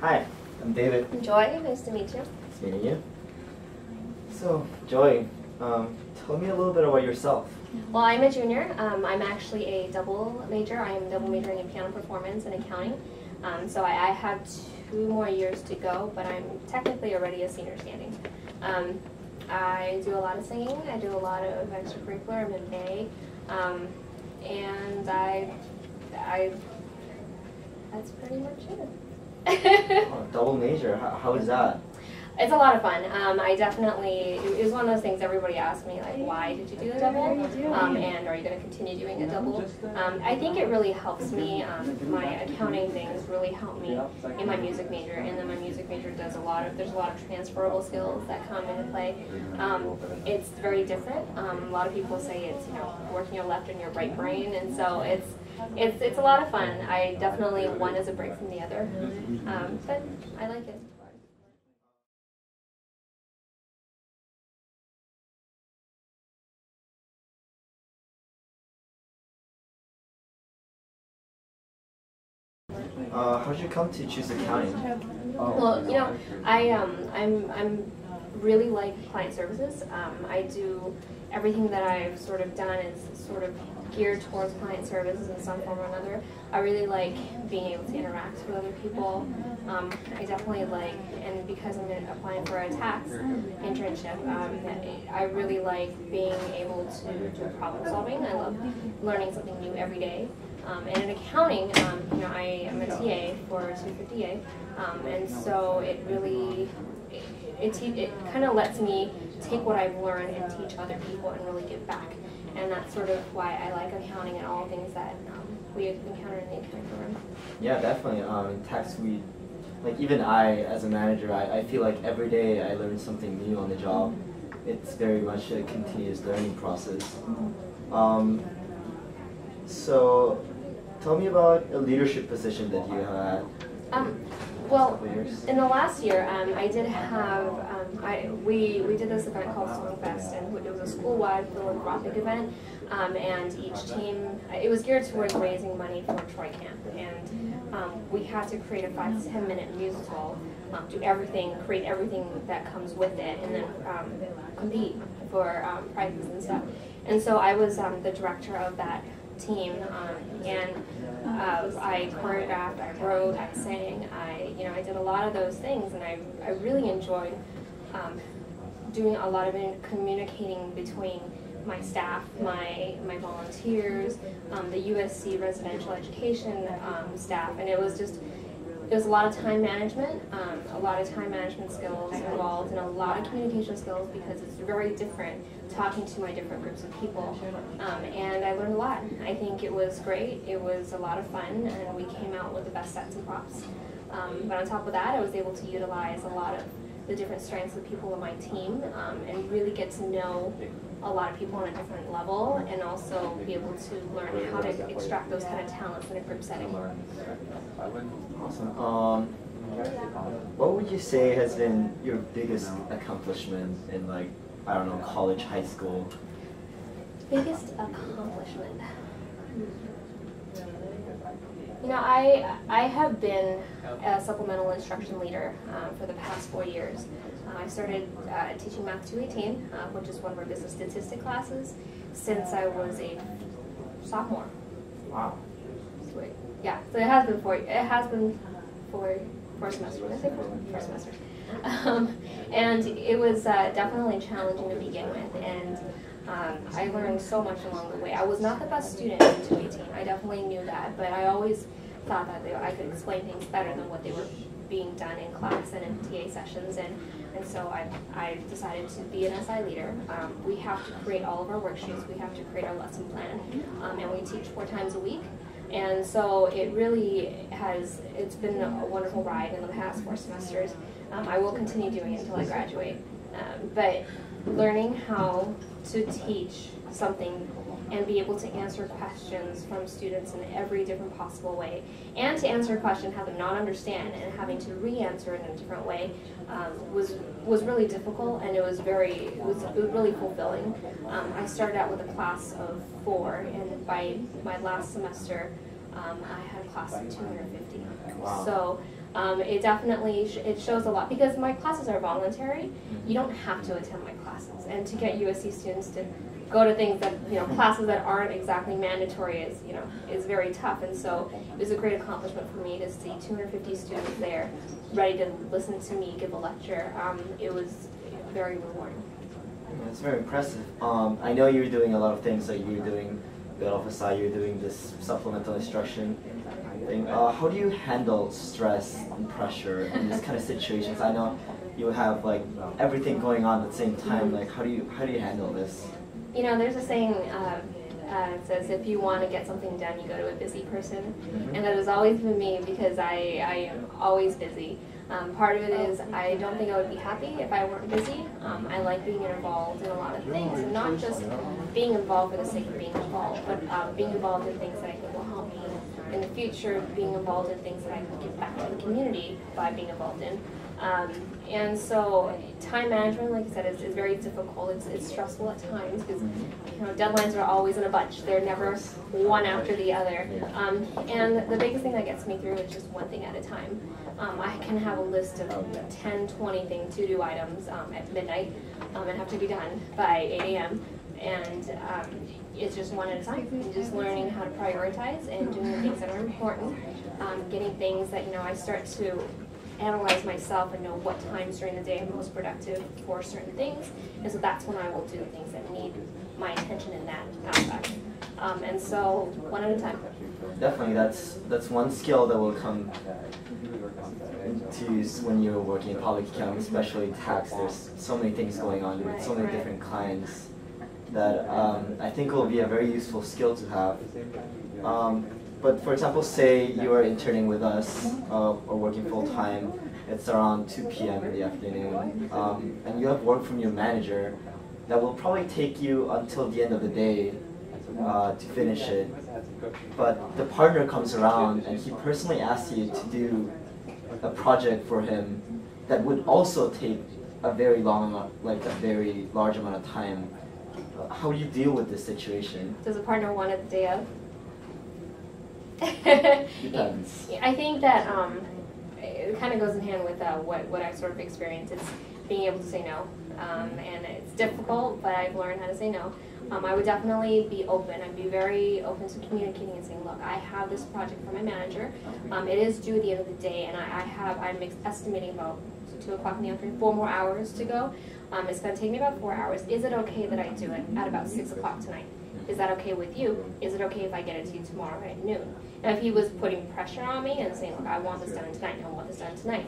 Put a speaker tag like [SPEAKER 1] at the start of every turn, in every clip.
[SPEAKER 1] Hi, I'm David.
[SPEAKER 2] I'm Joy. Nice to meet you.
[SPEAKER 1] Nice meeting you. So, Joy, tell me a little bit about yourself.
[SPEAKER 2] Well, I'm a junior. I'm actually a double major. I am double majoring in piano performance and accounting. So I have 2 more years to go, but I'm technically already a senior standing. I do a lot of singing. I do a lot of extracurricular. I'm in Bay, and that's pretty much it.
[SPEAKER 1] Oh, double major. How is that?
[SPEAKER 2] It's a lot of fun. I definitely, it was one of those things everybody asked me, like, why did you do a double? And are you going to continue doing a double? I think it really helps me. My accounting things really help me in my music major, and then my music major there's a lot of transferable skills that come into play. It's very different. A lot of people say it's, working your left and your right brain, and so it's a lot of fun. I definitely, one is a break from the other, but I like it.
[SPEAKER 1] How did you come to choose accounting?
[SPEAKER 2] Well, I'm really like client services. I do everything that I've sort of done is sort of geared towards client services in some form or another. I really like being able to interact with other people. I definitely like, and because I'm applying for a tax internship, I really like being able to do problem solving. I love learning something new every day. And in accounting, I am a TA for 250A, and so it really, it kind of lets me take what I've learned and teach other people and really give back. And that's sort of why I like accounting and all the things that we encounter in the accounting program.
[SPEAKER 1] Yeah, definitely. In tax, like even I, as a manager, I feel like every day I learn something new on the job. It's very much a continuous learning process. So, tell me about a leadership position that you have had.
[SPEAKER 2] Well, in the last year, I did have, we did this event called Songfest, and it was a school-wide philanthropic event, and each team, it was geared towards raising money for Troy Camp, and we had to create a 5 to 10 minute musical, do everything, create everything that comes with it, and then compete for prizes and stuff. And so I was the director of that team, and I choreographed, I wrote, I sang, I did a lot of those things, and I really enjoyed doing a lot of communicating between my staff, my volunteers, the USC residential education staff, and it was a lot of time management, skills involved, and a lot of communication skills, because it's very different talking to my different groups of people, and I learned a lot. I think it was great. It was a lot of fun, and we came out with the best sets and props. But on top of that, I was able to utilize a lot of the different strengths of people on my team, and really get to know a lot of people on a different level, and also be able to learn how to extract those kind of talents in a group setting.
[SPEAKER 1] Awesome. What would you say has been your biggest accomplishment in, like, I don't know, college, high school?
[SPEAKER 2] Biggest accomplishment. I have been a supplemental instruction leader for the past 4 years. I started teaching Math 218, which is one of our business statistic classes, since I was a sophomore.
[SPEAKER 1] Wow.
[SPEAKER 2] Sweet. Yeah, so it has been four semesters. I think 4 semesters. And it was definitely challenging to begin with, and I learned so much along the way. I was not the best student in 218. I definitely knew that, but I always thought that I could explain things better than what they were being done in class and in TA sessions, and so I decided to be an SI leader. We have to create all of our worksheets, we have to create our lesson plan, and we teach 4 times a week. And so it really it's been a wonderful ride in the past 4 semesters. I will continue doing it until I graduate. But learning how to teach something and be able to answer questions from students in every different possible way, and to answer a question, have them not understand, and having to re-answer it in a different way, was really difficult, and it was really fulfilling. I started out with a class of 4, and by my last semester, I had a class of 250.
[SPEAKER 1] Wow.
[SPEAKER 2] So It definitely it shows a lot because my classes are voluntary. You don't have to attend my classes, and to get USC students to go to things that, classes that aren't exactly mandatory is very tough. And so it was a great accomplishment for me to see 250 students there ready to listen to me give a lecture. It was very rewarding.
[SPEAKER 1] It's very impressive. I know you're doing a lot of things, like you're doing the Alpha side, you're doing this supplemental instruction thing. How do you handle stress and pressure in this kind of situations? I know you have like everything going on at the same time. Like how do you handle this?
[SPEAKER 2] There's a saying it says, if you want to get something done, you go to a busy person. And that has always been me because I am always busy. Part of it is I don't think I would be happy if I weren't busy. I like being involved in a lot of things, and not just being involved for the sake of being involved, but being involved in things that I think will help me in the future, being involved in things that I can give back to the community by being involved in. And so time management, like I said, is very difficult. It's stressful at times because deadlines are always in a bunch. They're never one after the other. And the biggest thing that gets me through is just one thing at a time. I can have a list of 10, 20 things, to-do items at midnight and have to be done by 8 a.m. And it's just one at a time. And just learning how to prioritize and doing the things that are important. Getting things that I start to analyze myself and know what times during the day I'm most productive for certain things, and so that's when I will do things that need my attention in that aspect. And so one at a time.
[SPEAKER 1] Definitely, that's one skill that will come to use when you're working in public accounting, especially tax. There's so many things going on with so many different clients that I think will be a very useful skill to have. But for example, say you are interning with us or working full-time, it's around 2 p.m. in the afternoon, and you have work from your manager that will probably take you until the end of the day to finish it. But the partner comes around and he personally asks you to do a project for him that would also take a very large amount of time. How do you deal with this situation?
[SPEAKER 2] Does the partner want it the day of?
[SPEAKER 1] Depends.
[SPEAKER 2] I think that it kind of goes in hand with what I've sort of experienced. It's being able to say no, and it's difficult, but I've learned how to say no. I would definitely be open. I'd be very open to communicating and saying, look, I have this project for my manager. It is due at the end of the day, and I'm estimating about 2 o'clock in the afternoon, 4 more hours to go. It's going to take me about 4 hours. Is it okay that I do it at about 6 o'clock tonight? Is that okay with you? Is it okay if I get it to you tomorrow at noon? Now, if he was putting pressure on me and saying, look, I want this done tonight, I want this done tonight,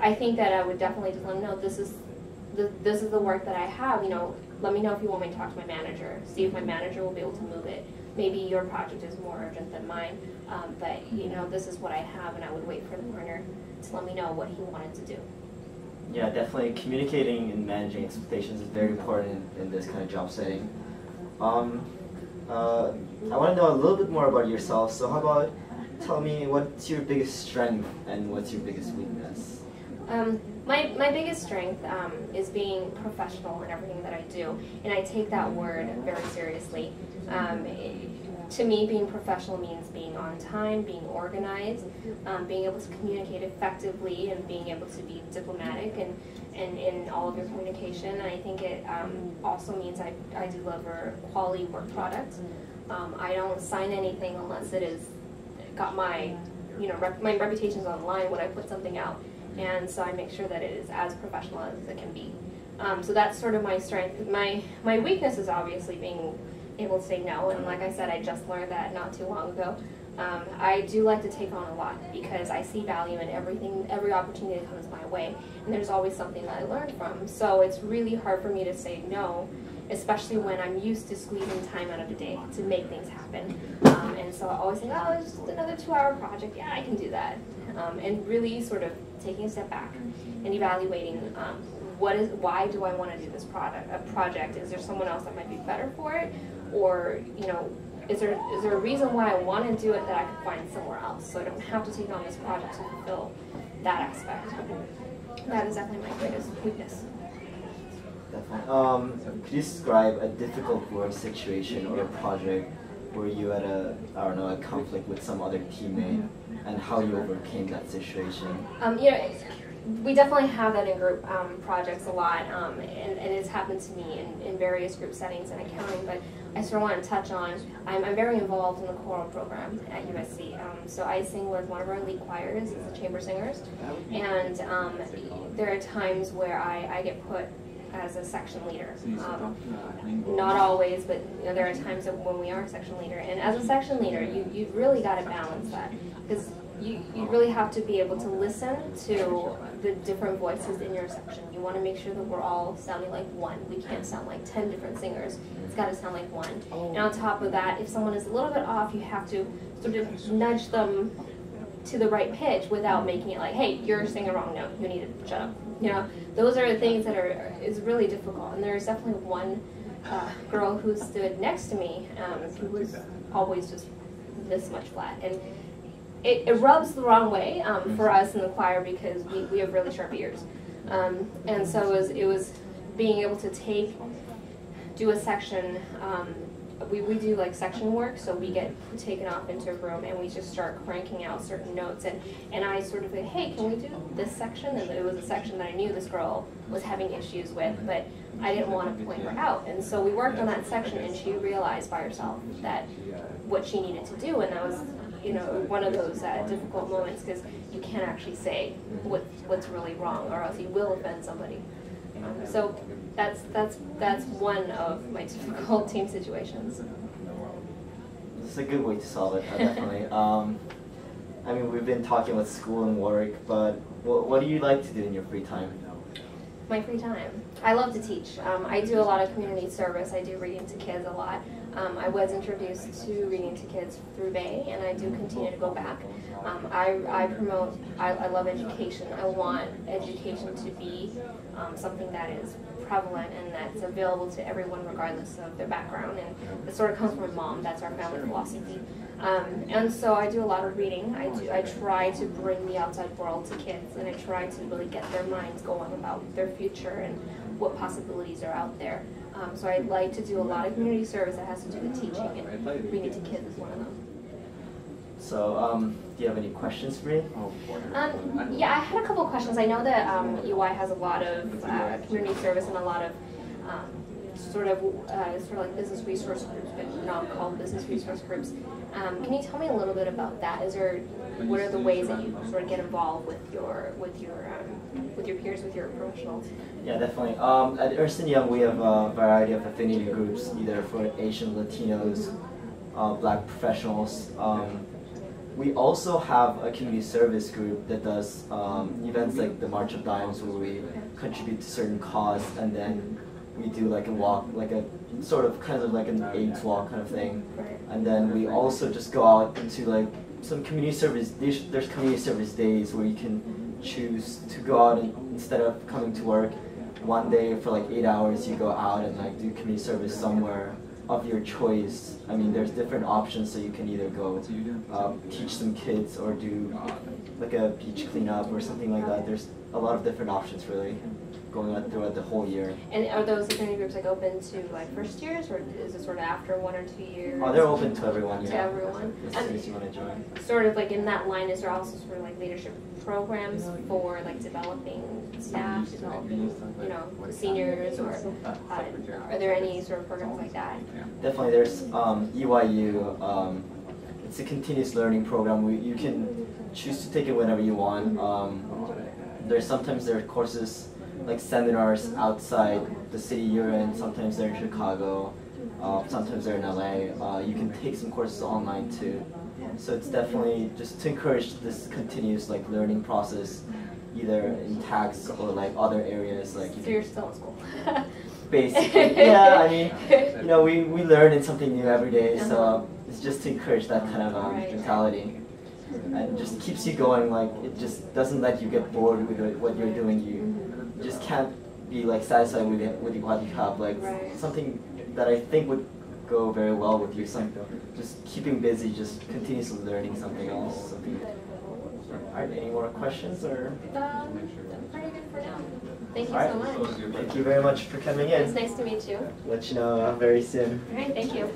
[SPEAKER 2] I think that I would definitely just let him know this is the work that I have. Let me know if you want me to talk to my manager. See if my manager will be able to move it. Maybe your project is more urgent than mine, but this is what I have, and I would wait for the partner to let me know what he wanted to do.
[SPEAKER 1] Yeah, definitely communicating and managing expectations is very important in this kind of job setting. I want to know a little bit more about yourself. So how about tell me what's your biggest strength and what's your biggest weakness?
[SPEAKER 2] My biggest strength is being professional in everything that I do, and I take that word very seriously. To me, being professional means being on time, being organized, being able to communicate effectively, and being able to be diplomatic and in all of your communication. And I think it also means I deliver quality work product. I don't sign anything unless it is got my my reputation's on the line when I put something out, and so I make sure that it is as professional as it can be. So that's sort of my strength. My weakness is obviously being able to say no, and like I said, I just learned that not too long ago. I do like to take on a lot because I see value in every opportunity that comes my way, and there's always something that I learn from. So it's really hard for me to say no, especially when I'm used to squeezing time out of the day to make things happen. And so I always think, oh, it's just another 2-hour project. Yeah, I can do that. And really sort of taking a step back and evaluating why do I want to do this project? Is there someone else that might be better for it? Or, is there a reason why I want to do it that I could find somewhere else? So I don't have to take on this project to fulfill that aspect. That is definitely my greatest weakness.
[SPEAKER 1] Definitely. Could you describe a difficult work situation or a project were you at a, I don't know, a conflict with some other teammate, and how you overcame that situation?
[SPEAKER 2] We definitely have that in group projects a lot, and it's happened to me in various group settings in accounting, but I sort of want to touch on, I'm very involved in the choral program at USC, so I sing with one of our elite choirs, it's the chamber singers, and there are times where I get put as a section leader. Not always, but there are times when we are a section leader, and as a section leader, you've really got to balance that, because you really have to be able to listen to the different voices in your section. You want to make sure that we're all sounding like one. We can't sound like 10 different singers. It's got to sound like one. And on top of that, if someone is a little bit off, you have to sort of nudge them to the right pitch without making it like, hey, you're singing a wrong note. You need to shut up. Those are the things that is really difficult. And there's definitely one girl who stood next to me who was always just this much flat. And it rubs the wrong way for us in the choir because we have really sharp ears. And so it was being able to do a section, we do like section work, so we get taken off into a room and we just start cranking out certain notes. And I sort of say, hey, can we do this section? And it was a section that I knew this girl was having issues with, but I didn't want to point her out. And so we worked on that section and she realized by herself that what she needed to do, and that was one of those difficult moments because you can't actually say what's really wrong, or else you will offend somebody. So that's one of my difficult team situations.
[SPEAKER 1] It's a good way to solve it, definitely. I mean, we've been talking about school and work, but what do you like to do in your free time?
[SPEAKER 2] My free time? I love to teach. I do a lot of community service. I do reading to kids a lot. I was introduced to reading to kids through Bay, and I do continue to go back. I love education. I want education to be something that is prevalent and that's available to everyone regardless of their background. And it sort of comes from mom. That's our family philosophy. And so I do a lot of reading. I try to bring the outside world to kids, and I try to really get their minds going about their future and what possibilities are out there. So I like to do a lot of community service that has to do with teaching, and reading to kids is one of them.
[SPEAKER 1] So, do you have any questions for me?
[SPEAKER 2] Yeah, I had a couple of questions. I know that UI has a lot of community service and a lot of sort of like business resource groups, but not called business resource groups. Can you tell me a little bit about that? What are the ways that you sort of get involved with your peers, with your professionals?
[SPEAKER 1] Yeah, definitely. At Ernst & Young, we have a variety of affinity groups, either for Asian, Latinos, Black professionals. We also have a community service group that does events like the March of Dimes, where we contribute to certain cause, and then we do like a walk, like a sort of kind of like an AIDS walk kind of thing. And then we also just go out into like some community service. There's community service days where you can choose to go out and instead of coming to work one day for like 8 hours, you go out and like do community service somewhere of your choice. I mean, there's different options, so you can either go teach some kids or do like a beach cleanup or something like that. There's a lot of different options really going on throughout the whole year. And
[SPEAKER 2] are those affinity groups like open to like first years, or is it sort of after 1 or 2 years?
[SPEAKER 1] Oh, they're open to everyone.
[SPEAKER 2] To everyone.
[SPEAKER 1] As soon as you want to join.
[SPEAKER 2] Sort of like in that line, is there also sort of like leadership programs for like developing staff, developing seniors, or are there any sort of programs like that?
[SPEAKER 1] Definitely, there's EYU. It's a continuous learning program. You can choose to take it whenever you want. Sometimes there are courses like seminars outside the city you're in. Sometimes they're in Chicago. Sometimes they're in LA. You can take some courses online too. So it's definitely just to encourage this continuous like learning process, either in tax or like other areas. Like
[SPEAKER 2] so you're still in school.
[SPEAKER 1] Basically, yeah. I mean, we learn in something new every day. So it's just to encourage that kind of mentality. And it just keeps you going. Like it just doesn't let you get bored with what you're doing. You just can't be like satisfied with what you have. Like something that I think would go very well with you. Just keeping busy, just continuously learning something else. Alright, any more questions or?
[SPEAKER 2] I'm pretty good for now. Thank you so much.
[SPEAKER 1] Thank you very much for coming in.
[SPEAKER 2] It's nice to meet you.
[SPEAKER 1] Let you know very soon.
[SPEAKER 2] Alright, thank you.